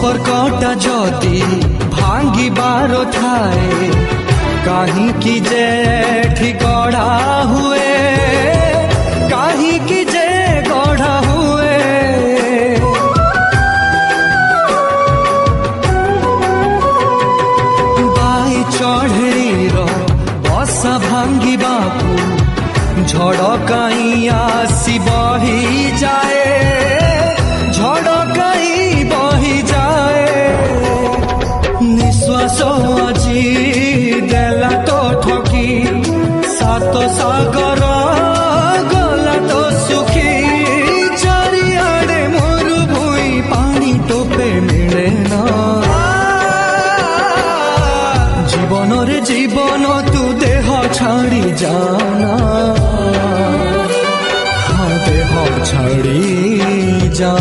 संपर्कटा जदि भांगिबार थाए कहीं की जे गढ़ा हुए कहीं की जे गढ़ा हुए बाई चढ़ेर बसा भांगिबाकू झड़ कहीं आसी बही जाए झड़ कहीं बही जाए निश्वास আজি देला तो ठकी सात सागर गला तो सुखी चारिआडे मोरू भूई पानी टोपे मिले ना जीवन रे जीवन तू देह छाड़ी जाना हाँ देह छाड़ी जा